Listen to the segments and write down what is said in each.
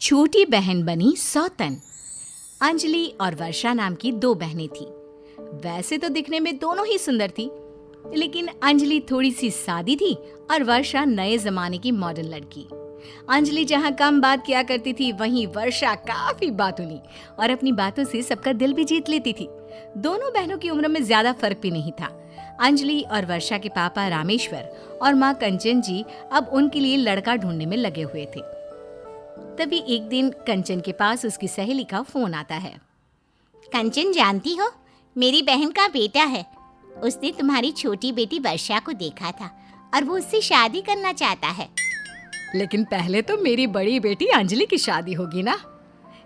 छोटी बहन बनी सौतन। अंजलि और वर्षा नाम की दो बहनें थीं। वैसे तो दिखने में दोनों ही सुंदर थी, लेकिन अंजलि थोड़ी सी सादी थी और वर्षा नए जमाने की मॉडर्न लड़की। अंजलि जहाँ कम बात किया करती थी, वहीं वर्षा काफी बातूनी और अपनी बातों से सबका दिल भी जीत लेती थी। दोनों बहनों की उम्र में ज्यादा फर्क भी नहीं था। अंजलि और वर्षा के पापा रामेश्वर और माँ कंचन जी अब उनके लिए लड़का ढूंढने में लगे हुए थे। तभी एक दिन कंचन के पास उसकी सहेली का फोन आता है। कंचन, जानती हो, मेरी बहन का बेटा है। उसने तुम्हारी छोटी बेटी वर्षा को देखा था और वो उससे शादी करना चाहता है। लेकिन पहले तो मेरी बड़ी बेटी अंजलि की शादी होगी ना।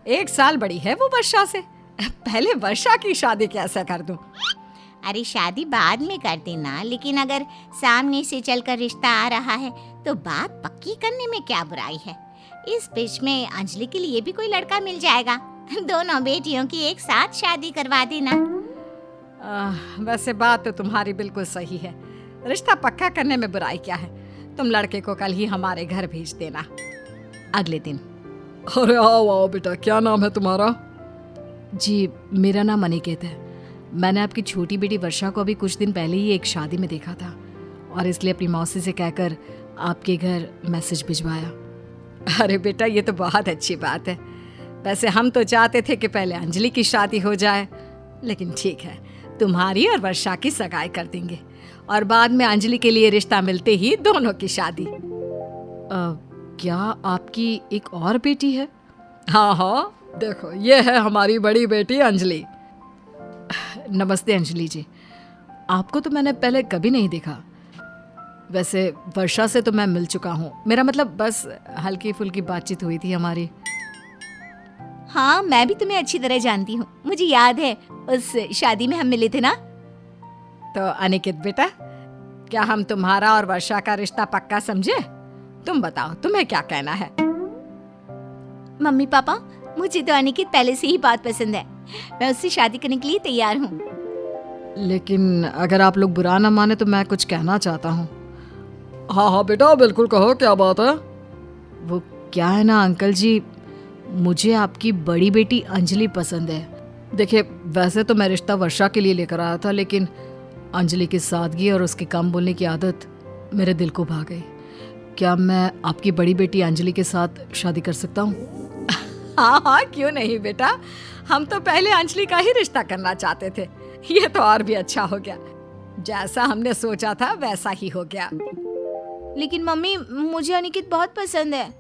1 साल बड़ी है वो वर्षा से। पहले वर्षा की शादी कैसे कर दूं? अरे, शादी बाद में कर देना, लेकिन अगर सामने से चलकर रिश्ता आ रहा है तो बात पक्की करने में क्या बुराई है। इस बीच में अंजलि के लिए भी कोई लड़का मिल जाएगा। दोनों बेटियों की एक साथ शादी करवा देना। वैसे बात तो तुम्हारी बिल्कुल सही है। रिश्ता पक्का करने में बुराई क्या है। तुम लड़के को कल ही हमारे घर भेज देना। अगले दिन। अरे आओ आओ बेटा, क्या नाम है तुम्हारा? जी, मेरा नाम अनिकेत है। मैंने आपकी छोटी बेटी वर्षा को अभी कुछ दिन पहले ही एक शादी में देखा था और इसलिए अपनी मौसी से कहकर आपके घर मैसेज भिजवाया। अरे बेटा, ये तो बहुत अच्छी बात है। वैसे हम तो चाहते थे कि पहले अंजलि की शादी हो जाए, लेकिन ठीक है, तुम्हारी और वर्षा की सगाई कर देंगे और बाद में अंजलि के लिए रिश्ता मिलते ही दोनों की शादी। क्या आपकी एक और बेटी है? हाँ हाँ, देखो, ये है हमारी बड़ी बेटी अंजलि। नमस्ते अंजलि जी। आपको तो मैंने पहले कभी नहीं देखा। वैसे वर्षा से तो मैं मिल चुका हूँ। मेरा मतलब बस हल्की फुल्की बातचीत हुई थी हमारी। हाँ, मैं भी तुम्हें अच्छी तरह जानती हूँ। मुझे याद है उस शादी में हम मिले थे ना। तो अनिकेत बेटा, क्या हम तुम्हारा और वर्षा का रिश्ता पक्का समझे? तुम बताओ, तुम्हें क्या कहना है? मम्मी पापा, मुझे तो अनिकेत पहले से ही बहुत पसंद है। मैं उससे शादी करने के लिए तैयार हूँ। लेकिन अगर आप लोग बुरा ना माने तो मैं कुछ कहना चाहता हूँ। हाँ हाँ बेटा, बिल्कुल कहो, क्या बात है? वो क्या है ना अंकल जी, मुझे आपकी बड़ी बेटी अंजलि पसंद है। देखिए, वैसे तो मैं रिश्ता वर्षा के लिए लेकर आया था, लेकिन अंजलि की सादगी और उसकी कम बोलने की आदत मेरे दिल को भा गई। क्या मैं आपकी बड़ी बेटी अंजलि के साथ शादी कर सकता हूँ? हाँ हाँ, क्यों नहीं बेटा। हम तो पहले अंजलि का ही रिश्ता करना चाहते थे। ये तो और भी अच्छा हो गया। जैसा हमने सोचा था वैसा ही हो गया। लेकिन मम्मी, मुझे अनिकेत बहुत पसंद है।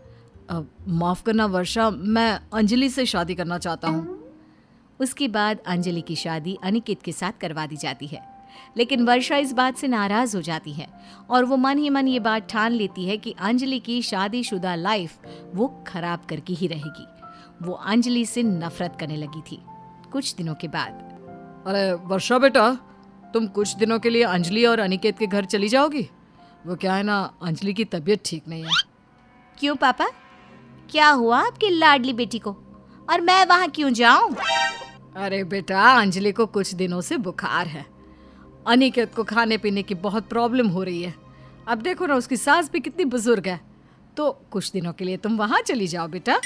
अब माफ करना वर्षा, मैं अंजलि से शादी करना चाहता हूँ। उसके बाद अंजलि की शादी अनिकेत के साथ करवा दी जाती है, लेकिन वर्षा इस बात से नाराज हो जाती है और वो मन ही मन ये बात ठान लेती है कि अंजलि की शादीशुदा लाइफ वो खराब करके ही रहेगी। वो अंजलि से नफरत करने लगी थी। कुछ दिनों के बाद। अरे वर्षा बेटा, तुम कुछ दिनों के लिए अंजलि और अनिकेत के घर चली जाओगी? वो क्या है ना, अंजलि की तबीयत ठीक नहीं है। क्यों पापा, क्या हुआ आपकी लाडली बेटी को, और मैं वहां क्यों जाऊं? अरे बेटा, अंजलि को कुछ दिनों से बुखार है। अनिकेत को खाने पीने की बहुत प्रॉब्लम हो रही है। अब देखो ना, उसकी सास भी कितनी बुजुर्ग है। तो कुछ दिनों के लिए तुम वहां चली जाओ बेटा।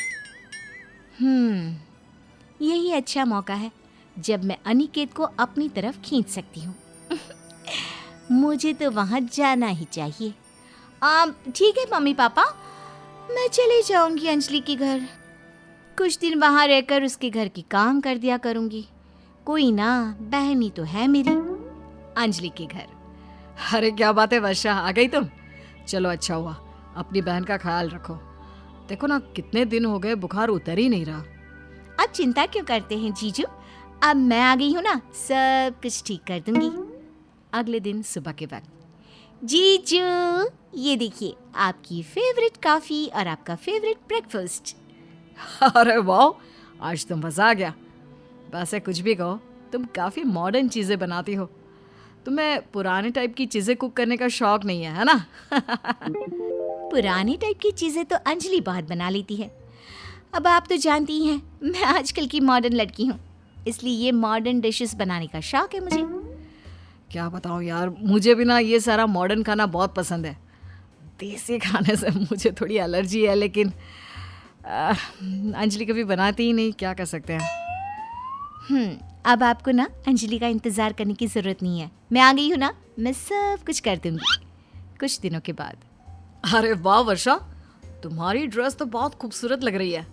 यही अच्छा मौका है जब मैं अनिकेत को अपनी तरफ खींच सकती हूँ। मुझे तो वहां जाना ही चाहिए। ठीक है मम्मी पापा, मैं चली जाऊंगी अंजलि के घर। कुछ दिन वहां रहकर उसके घर की काम कर दिया करूंगी। कोई ना, बहन ही तो है मेरी। अंजलि के घर। अरे क्या बात है वर्षा, आ गई तुम? चलो, अच्छा हुआ। अपनी बहन का ख्याल रखो। देखो ना, कितने दिन हो गए, बुखार उतर ही नहीं रहा। अब चिंता क्यों करते हैं जीजू, अब मैं आ गई हूँ ना, सब कुछ ठीक कर दूंगी। अगले दिन सुबह के वक्त। जीजू, ये देखिए आपकी फेवरेट कॉफी और आपका फेवरेट ब्रेकफास्ट। अरे वाह, आज तो मजा आ गया। वैसे कुछ भी कहो, तुम काफी मॉडर्न चीजें बनाती हो। तुम्हें पुराने टाइप की चीजें कुक करने का शौक नहीं है ना? पुराने टाइप की चीजें तो अंजलि बहुत बना लेती है। अब आप तो जानती ही हैं, मैं आजकल की मॉडर्न लड़की हूँ, इसलिए ये मॉडर्न डिशेस बनाने का शौक है मुझे। क्या बताऊँ यार, मुझे भी ना ये सारा मॉडर्न खाना बहुत पसंद है। देसी खाने से मुझे थोड़ी एलर्जी है, लेकिन अंजलि कभी बनाती ही नहीं, क्या कर सकते हैं। अब आपको ना अंजलि का इंतजार करने की जरूरत नहीं है। मैं आ गई हूँ ना, मैं सब कुछ कर दूंगी कुछ दिनों के बाद। अरे वाह वर्षा, तुम्हारी ड्रेस तो बहुत खूबसूरत लग रही है।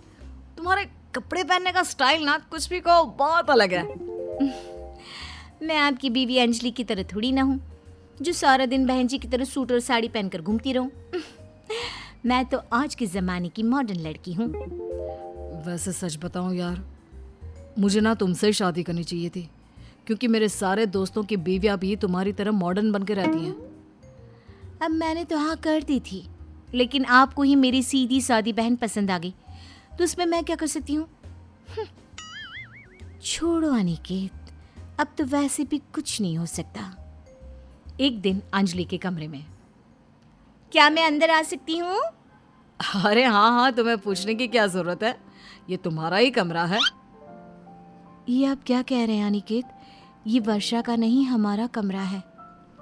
तुम्हारे कपड़े पहनने का स्टाइल ना कुछ भी कहो बहुत अलग है। मैं आपकी बीवी अंजलि की तरह थोड़ी ना हूँ जो सारा दिन बहन जी की तरह सूट और साड़ी पहनकर घूमती रहूं। मैं तो आज के ज़माने की मॉडर्न लड़की हूँ। वैसे सच बताऊं यार, मुझे ना तुमसे ही शादी करनी चाहिए थी, क्योंकि मेरे सारे दोस्तों की बीवियां भी तुम्हारी तरह मॉडर्न बन के रहती हैं। अब मैंने तो हाँ कर दी थी, लेकिन आपको ही मेरी सीधी सादी बहन पसंद आ गई, तो उसमें मैं क्या कर सकती हूँ। छोड़ो अनिकेत, अब तो वैसे भी कुछ नहीं हो सकता। एक दिन अंजलि के कमरे में, क्या मैं अंदर आ सकती हूँ? अरे हाँ हाँ, तुम्हें पूछने की क्या जरूरत है, ये तुम्हारा ही कमरा है। ये आप क्या कह रहे हैं अनिकेत? ये वर्षा का नहीं, हमारा कमरा है।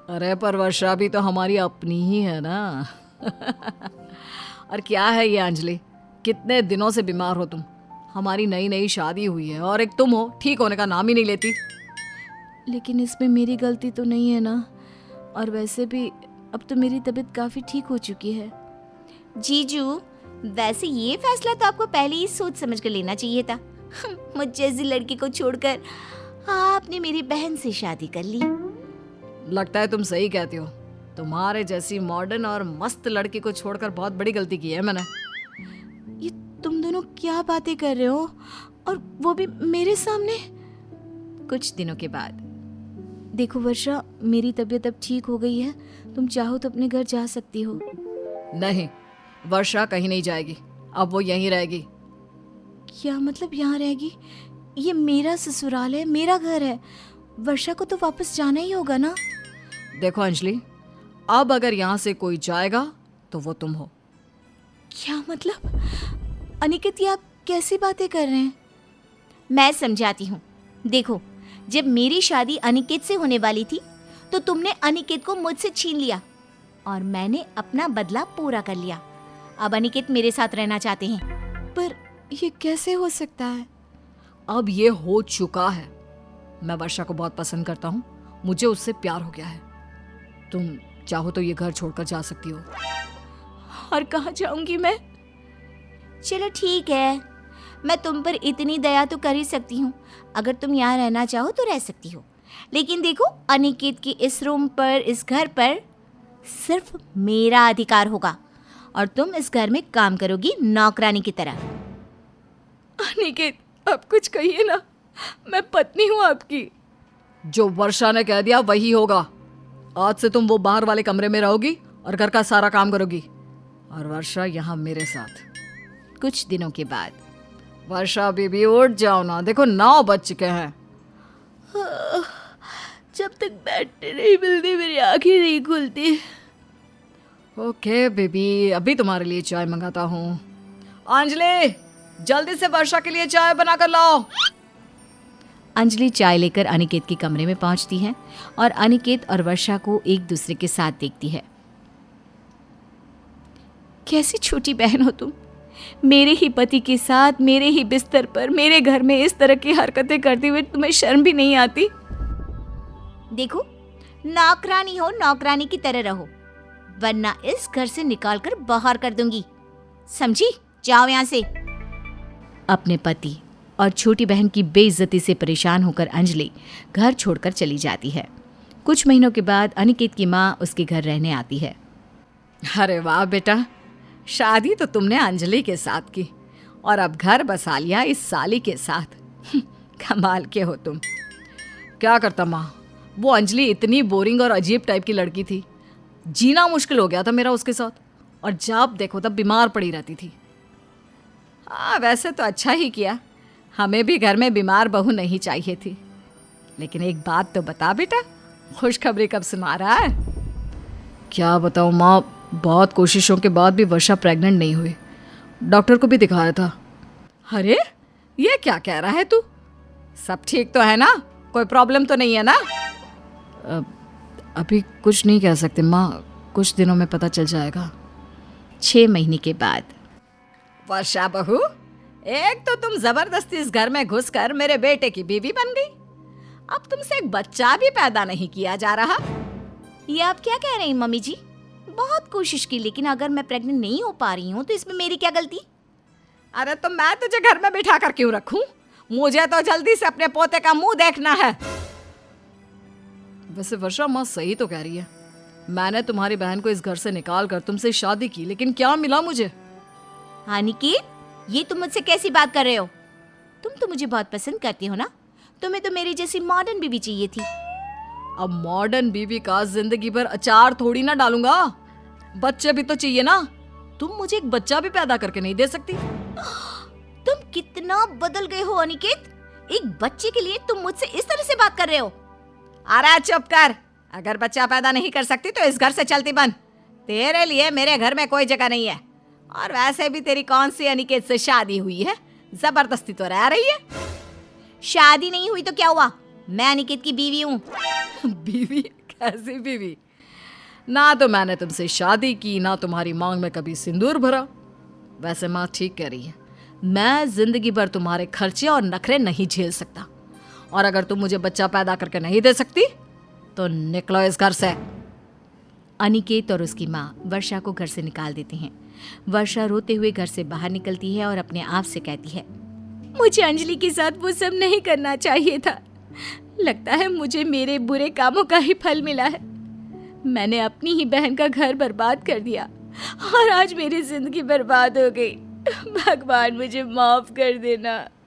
अरे पर वर्षा भी तो हमारी अपनी ही है ना। और क्या है ये अंजलि, कितने दिनों से बीमार हो तुम। हमारी नई नई शादी हुई है और एक तुम हो, ठीक होने का नाम ही नहीं लेती। लेकिन इसमें मेरी गलती तो नहीं है ना, और वैसे भी अब तो मेरी तबीयत काफ़ी ठीक हो चुकी है। जीजू, वैसे ये फैसला तो आपको पहले ही सोच समझ कर लेना चाहिए था। मुझ जैसी लड़की को छोड़कर आपने मेरी बहन से शादी कर ली। लगता है तुम सही कहती हो, तुम्हारे जैसी मॉडर्न और मस्त लड़की को छोड़कर बहुत बड़ी गलती की है मैंने। ये तुम दोनों क्या बातें कर रहे हो, और वो भी मेरे सामने? कुछ दिनों के बाद, देखो वर्षा, मेरी तबीयत अब ठीक हो गई है, तुम चाहो तो अपने घर जा सकती हो। नहीं, वर्षा कहीं नहीं जाएगी, अब वो यहीं रहेगी। क्या मतलब यहाँ रहेगी? ये मेरा ससुराल है, मेरा घर है, वर्षा को तो वापस जाना ही होगा ना। देखो अंजलि, अब अगर यहाँ से कोई जाएगा तो वो तुम हो। क्या मतलब? अनिकेत, ये आप कैसी बातें कर रहे हैं? मैं समझाती हूँ। देखो, जब मेरी शादी अनिकेत से होने वाली थी तो तुमने अनिकेत को मुझसे छीन लिया और मैंने अपना बदला पूरा कर लिया। अब अनिकेत मेरे साथ रहना चाहते हैं। पर ये कैसे हो सकता है? अब ये हो चुका है। मैं वर्षा को बहुत पसंद करता हूँ, मुझे उससे प्यार हो गया है। तुम चाहो तो ये घर छोड़कर जा सकती हो। और कहाँ जाऊंगी मैं? चलो ठीक है, मैं तुम पर इतनी दया तो कर ही सकती हूँ। अगर तुम यहाँ रहना चाहो तो रह सकती हो, लेकिन देखो, अनिकेत के इस रूम पर, इस घर पर सिर्फ मेरा अधिकार होगा और तुम इस घर में काम करोगी नौकरानी की तरह। अनिकेत, अब कुछ कहिए ना, मैं पत्नी हूँ आपकी। जो वर्षा ने कह दिया वही होगा। आज से तुम वो बाहर वाले कमरे में रहोगी और घर का सारा काम करोगी, और वर्षा यहाँ मेरे साथ। कुछ दिनों के बाद, वर्षा बीबी उठ जाओ ना, देखो 9 बज चुके हैं। जब तक बैठने नहीं मिलती मेरी आंखें नहीं खुलती। ओके बेबी, अभी तुम्हारे लिए चाय मंगाता हूँ। अंजलि, जल्दी से वर्षा के लिए चाय बना कर लाओ। अंजलि चाय लेकर अनिकेत के कमरे में पहुंचती है और अनिकेत और वर्षा को एक दूसरे के साथ देखती है। कैसी छोटी बहन हो तुम, मेरे ही पति के साथ, मेरे ही बिस्तर पर, मेरे घर में इस तरह की हरकतें करते हुए तुम्हें शर्म भी नहीं आती? देखो, नौकरानी हो, नौकरानी की तरह रहो, वरना इस घर से निकालकर बाहर कर दूंगी, समझी? जाओ यहाँ से। अपने पति और छोटी बहन की बेइज्जती से परेशान होकर अंजलि घर छोड़कर चली जाती है। कुछ महीनों के बाद अनिकेत की माँ उसके घर रहने आती है। अरे वाह बेटा, शादी तो तुमने अंजलि के साथ की और अब घर बसा लिया इस साली के साथ। कमाल के हो तुम। क्या करता माँ, वो अंजलि इतनी बोरिंग और अजीब टाइप की लड़की थी, जीना मुश्किल हो गया था मेरा उसके साथ, और जब देखो तब बीमार पड़ी रहती थी। हाँ, वैसे तो अच्छा ही किया, हमें भी घर में बीमार बहू नहीं चाहिए थी। लेकिन एक बात तो बता बेटा, खुशखबरी कब सुना रहा है? क्या बताऊँ माँ, बहुत कोशिशों के बाद भी वर्षा प्रेग्नेंट नहीं हुई। डॉक्टर को भी दिखाया था। अरे ये क्या कह रहा है तू? सब ठीक तो है ना? कोई प्रॉब्लम तो नहीं है ना? अभी कुछ नहीं कह सकते माँ, कुछ दिनों में पता चल जाएगा। 6 महीने के बाद, वर्षा बहू, एक तो तुम जबरदस्ती इस घर में घुसकर मेरे बेटे की बीवी बन गई, अब तुमसे एक बच्चा भी पैदा नहीं किया जा रहा। ये आप क्या कह रही हैं मम्मी जी? बहुत कोशिश की, लेकिन अगर मैं प्रेग्नेंट नहीं हो पा रही हूँ तो इसमें मेरी क्या गलती? अरे तो मैं तुझे घर में बिठा कर क्यों रखूं? मुझे तो जल्दी से अपने पोते का मुंह देखना है। वैसे वर्षा माँ सही तो कह रही है। मैंने तुम्हारी बहन को इस घर से निकाल कर तुमसे शादी की, लेकिन क्या मिला मुझे? अनिकेत, ये तुम मुझसे कैसी बात कर रहे हो? तुम तो मुझे बहुत पसंद करती हो ना, तुम्हें तो मेरी जैसी मॉडर्न बीवी चाहिए थी। अब मॉडर्न बीवी का जिंदगी भर अचार थोड़ी ना डालूंगा, बच्चे भी तो चाहिए ना। तुम मुझे एक बच्चा भी पैदा करके नहीं दे सकती। तुम कितना बदल गए हो अनिकेत, एक बच्चे के लिए तुम मुझसे इस तरह से बात कर रहे हो? अरे चुप कर, अगर बच्चा पैदा नहीं कर सकती तो इस घर से चलती बन। तेरे लिए मेरे घर में कोई जगह नहीं है, और वैसे भी तेरी कौन सी अनिकेत से शादी हुई है? जबरदस्ती तो रह रही है। शादी नहीं हुई तो क्या हुआ, मैं अनिकेत की बीवी हूँ। बीवी? कैसी बीवी? ना तो मैंने तुमसे शादी की, ना तुम्हारी मांग में कभी सिंदूर भरा। वैसे माँ ठीक कह रही है, मैं जिंदगी भर तुम्हारे खर्चे और नखरे नहीं झेल सकता, और अगर तुम मुझे बच्चा पैदा करके नहीं दे सकती तो निकलो इस घर से। अनिकेत और उसकी माँ वर्षा को घर से निकाल देती हैं। वर्षा रोते हुए घर से बाहर निकलती है और अपने आप से कहती है, मुझे अंजलि के साथ वो सब नहीं करना चाहिए था। लगता है मुझे मेरे बुरे कामों का ही फल मिला है। मैंने अपनी ही बहन का घर बर्बाद कर दिया और आज मेरी जिंदगी बर्बाद हो गई। भगवान मुझे माफ कर देना।